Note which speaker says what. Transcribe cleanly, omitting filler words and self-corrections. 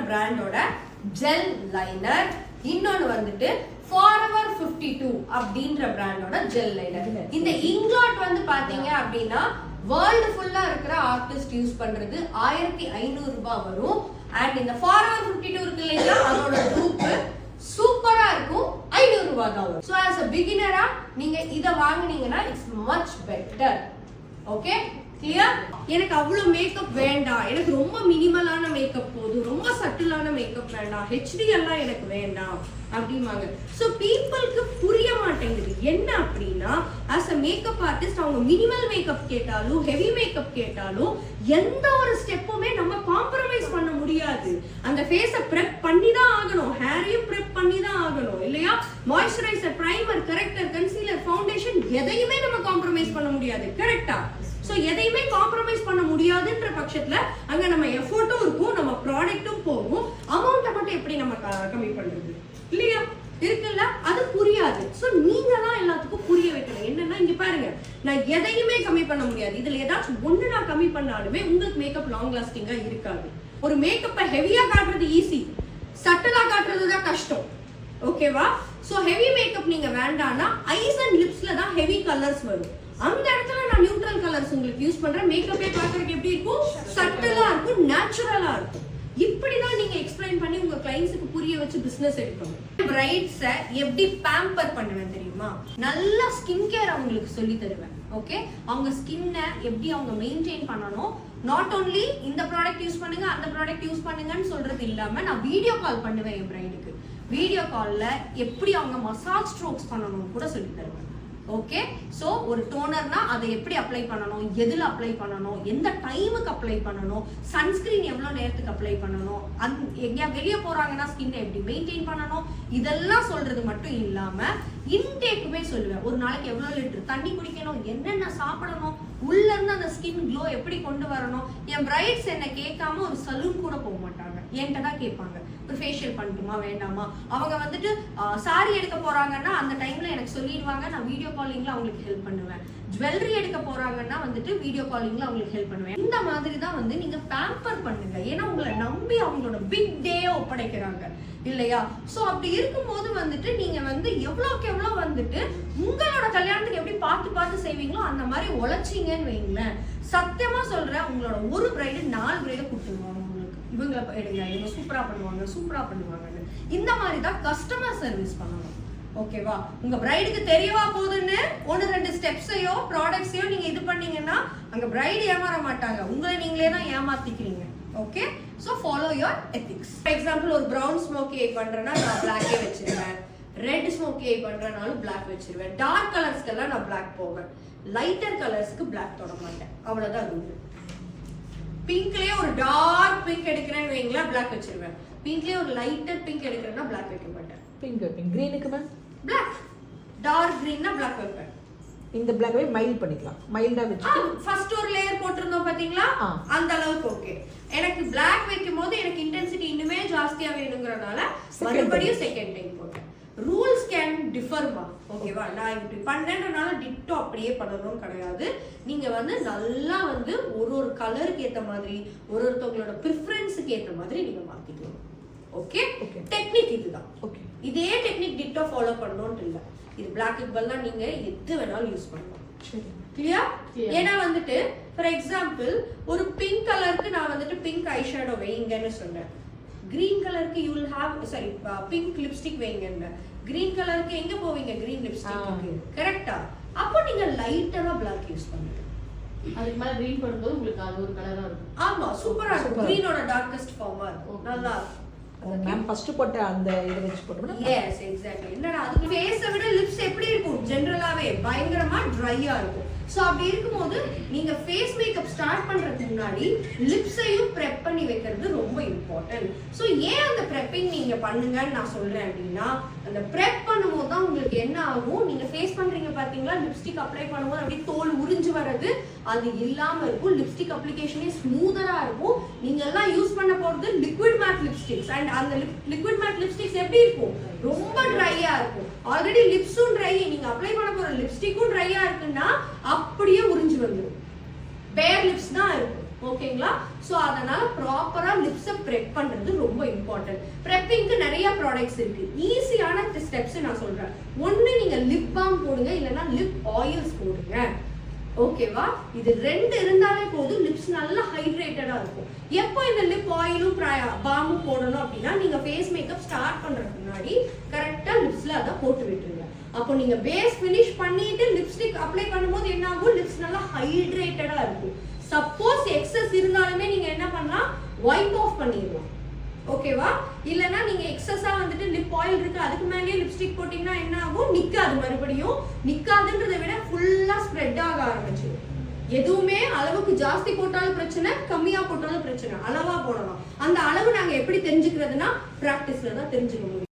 Speaker 1: பிராண்டோட gel liner. இன்னொன்னு வந்துட்டு Forever 52 அப்படின்ற பிராண்டோட ஜெல் லைனர். இந்த இங்க்லாட் வந்து பாத்தீங்க அப்படின்னா வேர்ல்டு ஃபுல்லா இருக்கிற ஆர்டிஸ்ட் யூஸ் பண்றது 1500 ரூபாய் வரும். அண்ட் இந்த Forever 52 இருக்கு இல்லையா, அதோட டூப் சூப்பரா இருக்கும், 500 ரூபாய் தான் வரும். ஸோ ஆஸ் அ பிகினரா நீங்க இதை வாங்குனீங்கன்னா it's much better. Okay, clear? எனக்கு அவ்வளவு மேக்கப் வேண்டாம், எனக்கு ரொம்ப மினிமலான மேக்கப் போதும், ரொம்ப சட்டிலான மேக்கப் வேண்டாம், ஹெச்டி எல்லாம் எனக்கு வேண்டாம் அப்படிம்பாங்க. ஸோ பீப்புளுக்கு புரிய மாட்டேங்குது என்ன அப்படின்னா, ஆஸ் அ மேக்கப் ஆர்டிஸ்ட் அவங்க மினிமல் மேக்கப் கேட்டாலும் ஹெவி மேக்கப் கேட்டாலும் எந்த ஒரு ஸ்டெப்புமே நம்ம காம்ப்ரமைஸ் பண்ண முடியாது. அந்த ஃபேஸை ப்ரெப் பண்ணி தான் ஆகணும், ஹேரையும் ப்ரெப் பண்ணி தான் ஆகணும் இல்லையா? Moisturiser, primer, character, concealer, foundation எதையுமே நம்ம காம்ப்ரமைஸ் பண்ண முடியாது. கரெக்டா? சோ எதையுமே காம்ப்ரமைஸ் பண்ண முடியாதுன்ற பட்சத்துல அங்க நம்ம எஃபோர்ட்டும் இருக்கும், நம்ம ப்ராடக்ட்டும் போகும், அமௌண்ட்டை மட்டும் எப்படி நம்ம கம்மி பண்றது இல்லையா? இருக்குல்ல, அது புரியாது. சோ நீங்க தான் எல்லாத்துக்கும் புரிய வைக்கணும். என்னன்னா இங்க பாருங்க, நான் எதையுமே கம்மி பண்ண முடியாது, இதுல ஏதாச்சும் ஒண்ணு நான் கம்மி பண்ணாலுமே உங்களுக்கு மேக்கப் லாங் லாஸ்டிங்கா இருக்காது. ஒரு மேக்கப்பை ஹெவியா காட்டுறது ஈஸி, சட்டலா காட்டுறது தான் கஷ்டம். ஓகேவா? சோ ஹெவி மேக்கப் நீங்க வேண்டாம்னா ஐஸ் அண்ட் லிப்ஸ்ல தான் ஹெவி கலர்ஸ் வரும். அந்த இடத்துல நான் நியூட்ரல் கலர்ஸ் உங்களுக்கு யூஸ் பண்றேன். மேக்கப்பே பார்க்கறதுக்கு எப்படி இருக்கும்? சட்டலா இருக்கும், நேச்சுரலா இருக்கும். இப்படிதான் நீங்க எக்ஸ்பிளைன் பண்ணி உங்க கிளைண்ட்ஸ்க்கு புரிய வச்சு பிசினஸ் எடுக்கணும். பிரைட்ஸை எப்படி பேம்பர் பண்ணுவேன் தெரியுமா? நல்ல ஸ்கின் கேர் அவங்களுக்கு சொல்லி தருவேன். ஓகே, அவங்க ஸ்கின்னை எப்படி அவங்க மெயின்டைன் பண்ணணும், நாட் ஓன்லி இந்த ப்ராடக்ட் யூஸ் பண்ணுங்க அந்த ப்ராடக்ட் யூஸ் பண்ணுங்கன்னு சொல்றது இல்லாம நான் வீடியோ கால் பண்ணுவேன் என் பிரைடுக்கு. வீடியோ கால்ல எப்படி அவங்க மசாஜ் ஸ்ட்ரோக்ஸ் பண்ணணும்னு கூட சொல்லி தருவேன். ஓகே, சோ ஒரு டோனர்னா அதை எப்படி அப்ளை பண்ணணும், எதுல அப்ளை பண்ணணும், எந்த டைமுக்கு அப்ளை பண்ணணும், சன்ஸ்கிரீன் எவ்வளவு நேரத்துக்கு அப்ளை பண்ணணும், எங்கேயா வெளியே போறாங்கன்னா ஸ்கின்னை எப்படி மெயின்டைன் பண்ணணும், இதெல்லாம் சொல்றது மட்டும் இல்லாம இன்டேக்குமே சொல்லுவேன். ஒரு நாளைக்கு எவ்வளவு லிட்டர் தண்ணி குடிக்கணும், என்னென்ன சாப்பிடணும், உள்ள இருந்து அந்த ஸ்கின் க்ளோ எப்படி கொண்டு வரணும். என் பிரைட்ஸ் என்ன கேட்காம ஒரு சலூன் கூட போக மாட்டாங்க, என்கிட்ட தான் கேட்பாங்க ஒரு ஃபேஷியல் பண்ணட்டுமா வேண்டாமா. அவங்க வந்துட்டு சாரி எடுக்க போறாங்கன்னா அந்த டைம்ல எனக்கு சொல்லிடுவாங்க, நான் வீடியோ காலிங்ல அவங்களுக்கு ஹெல்ப் பண்ணுவேன். ஜுவல்லரி எடுக்க போறாங்கன்னா வந்துட்டு வீடியோ காலிங்ல அவங்களுக்கு ஹெல்ப் பண்ணுவேன். இந்த மாதிரி தான் வந்து நீங்க பேம்பர் பண்ணுங்க. ஏன்னா உங்களை நம்பி அவங்களோட பிக் டே ஒப்படைக்கிறாங்க இல்லையா? சோ அப்படி இருக்கும்போது வந்துட்டு நீங்க வந்து எவ்வளவுக்கு எவ்வளவு வந்துட்டு உங்களோட கல்யாணத்துக்கு எப்படி பார்த்து செய்வீங்களோ அந்த மாதிரி உழைச்சிங்கன்னு வைங்களேன். சத்தியமா சொல்றேன், உங்களோட ஒரு பிரைடு 4 பிரைடு கொடுத்துருவாங்க உங்களுக்கு. இவங்களை எடுங்க, இவங்க சூப்பரா பண்ணுவாங்கன்னு. இந்த மாதிரி தான் கஸ்டமர் சர்வீஸ் பண்ணணும். ஓகேவா? உங்க பிரைடுக்கு தெரியவா போகுதுன்னு 1-2 ஸ்டெப்ஸையோ ப்ராடக்ட்ஸையோ நீங்க இது பண்ணீங்கன்னா அங்க பிரைடு ஏமாற மாட்டாங்க, உங்களை நீங்களே தான் ஏமாத்திக்கிறீங்க. Okay, so follow your ethics. For example ஒரு பிரவுன் ஸ்மோக்கி ஐ பண்றேன்னா நான் பிளாக்கே வச்சிருவேன், ரெட் ஸ்மோக்கி ஐ பண்றனாலும் பிளாக் வச்சிருவேன், டார்க் கலர்ஸ்க்கெல்லாம் நான் பிளாக் போவேன், லைட்டர் கலர்ஸ்க்கு பிளாக் தொட மாட்டேன், அவ்வளவுதான் ரூல். பிங்க்லயே ஒரு டார்க் பிங்க் எடுக்கிறேன்னு வைங்களா பிளாக் வச்சிருவேன், பிங்க்லயே ஒரு லைட்டர் பிங்க் எடுக்கிறேன்னா பிளாக் வைக்க மாட்டேன்.
Speaker 2: பிங்க் கிரீனுக்கு மேம்
Speaker 1: பிளாக், டார்க் கிரீன்னா பிளாக் வைப்பேன்.
Speaker 2: இந்த பிளாக்வே மைல்ட் பண்ணிக்கலாம், மைல்டா வெச்சு
Speaker 1: ஃபர்ஸ்ட் ஒரு லேயர் போட்டுறோம் பாத்தீங்களா, அந்த அளவுக்கு ஓகே. எனக்கு பிளாக் வைக்கும்போது எனக்கு இன்டென்சிட்டி இன்னுமே ஜாஸ்தியா வேணும்ங்கறனால மறுபடியும் செகண்ட் டைம் போட்டேன். ரூல்ஸ் கேன் டிஃபர்மா. ஓகேவா? நான் இப்படி பண்ணேன்றனால டிட்டோ அப்படியே பண்ணணும் கிடையாது. நீங்க வந்து நல்லா வந்து ஒரு கலருக்கு ஏத்த மாதிரி ஒருத்தவங்களோட பிரெஃபரன்ஸ்க்கு ஏத்த மாதிரி நீங்க மாத்திக்கணும். ஓகே, டெக்னிக் இதுதான். ஓகே, இதே டெக்னிக் டிட்டோ ஃபாலோ பண்ணணும்னு இல்ல, இது பிளாக்கு பதிலா நீங்க எது வேணாலும் யூஸ் பண்ணலாம். கிளியர்? ஏன்னா வந்துட்டு ஃபார் எக்ஸாம்பிள் ஒரு பிங்க் கலருக்கு நான் வந்துட்டு பிங்க் ஐ ஷேடோ வைங்கன்னு சொன்னேன், கிரீன் கலருக்கு you will have sorry pink lipstick வைங்கன்னு. கிரீன் கலருக்கு எங்க போவீங்க? Green lipstick. கரெக்ட்டா? அப்போ நீங்க லைட்டரா பிளாக் யூஸ் பண்ணுங்க.
Speaker 3: அதுக்கு மேல கிரீன் பண்ணும்போது உங்களுக்கு அது ஒரு கலரா இருக்கும்.
Speaker 1: ஆமா, சூப்பரா இருக்கும். கிரீனோட டார்க்கஸ்ட் ஃபார்மா இருக்கும், நல்லா இருக்கும்.
Speaker 2: மேம் ஃபர்ஸ்ட் போட்ட அந்த இத வெச்சு போடுறோம்.
Speaker 1: Yes, exactly. என்னடா அதுக்கு ஃபேஸை விட லிப்ஸ் எப்படி இருக்கும்? ஜெனரலாவே பயங்கரமா ட்ரையா இருக்கும். சோ அப்படி இருக்கும்போது நீங்க ஃபேஸ் மேக்கப் ஸ்டார்ட் பண்றதுக்கு முன்னாடி லிப்ஸையும் ப்ரெப் பண்ணி வைக்கிறது ரொம்ப இம்பார்ட்டன்ட். சோ ஏன் அந்த ப்ரெப்பிங் நீங்க பண்ணுங்கன்னு நான் சொல்றேன் அப்படின்னா, அந்த ப்ரெப் பண்ணும்போது தான் உங்களுக்கு என்ன ஆகும், நீங்க ஃபேஸ் பண்றீங்க பாத்தீங்களா, லிப்ஸ்டிக் அப்ளை பண்ணும்போது அப்படியே தோல் உறிஞ்சு வர்றது அது இல்லாம இருக்கும். லிப்ஸ்டிக் அப்ளிகேஷனே ஸ்மூதரா இருக்கும். நீங்க எல்லாம் யூஸ் பண்ண போறது லிக்விட் மேட் லிப்ஸ்டிக்ஸ். அண்ட் அந்த லிக்விட் மேட் லிப்ஸ்டிக்ஸ் எப்படி இருக்கும்? ரொம்ப ட்ரையா இருக்கும். ஆல்ரெடி லிப்ஸும் ட்ரை, நீங்க அப்ளை பண்ண போற லிப்ஸ்டிக்கும் ட்ரையா இருக்குன்னா அப்படியே உறிஞ்சு வந்துடும். பேர் லிப்ஸ் தான் இருக்கும். ஓகேங்களா? ஸோ அதனால ப்ராப்பரா லிப்ஸை ப்ரெப் பண்றது ரொம்ப இம்பார்ட்டன்ட். ப்ரெப்பிங்க்கு நிறைய ப்ராடக்ட்ஸ் இருக்கு. ஈஸியான ஸ்டெப்ஸ் நான் சொல்றேன். ஒன்னு நீங்க லிப் பாம் போடுங்க, இல்லைன்னா லிப் ஆயில்ஸ் போடுங்க. ஓகேவா? இது 2 இருந்தாலே போதும், லிப்ஸ் நல்லா ஹைட்ரேட்டடா இருக்கும். எப்போ இந்த லிப் ஆயிலும் பாமும் போடணும் அப்படின்னா, நீங்க ஃபேஸ் மேக்கப் ஸ்டார்ட் பண்றதுக்கு முன்னாடி கரெக்டா லிப்ஸ்ல அதை போட்டு விட்டுருங்க. அப்போ நீங்க பேஸ் ஃபினிஷ் பண்ணிட்டு லிப்ஸ்டிக் அப்ளை பண்ணும்போது என்ன ஆகும்? லிப்ஸ் நல்லா ஹைட்ரேட்டடா இருக்கும். சப்போஸ் எக்ஸஸ் இருந்தாலுமே நீங்க என்ன பண்ணலாம்? வைப் ஆஃப் பண்ணிடலாம். ஓகேவா? இல்லனா நீங்க எக்ஸஸா வந்துட்டு லிப் ஆயில் இருக்கு அதுக்கு மேலயே லிப்ஸ்டிக் போட்டீங்கன்னா என்ன ஆகும்? நிக்காது. மறுபடியும் நிக்காதுன்றதை விட ஃபுல்லா ஸ்ப்ரெட் ஆக ஆரம்பிச்சிடும். எதுவுமே அளவுக்கு ஜாஸ்தி போட்டாலும் பிரச்சனை, கம்மியா போட்டாலும் பிரச்சனை. அளவா போடலாம். அந்த அளவு நாங்க எப்படி தெரிஞ்சுக்கிறதுனா பிராக்டிஸ்ல தான் தெரிஞ்சுக்க முடியும்.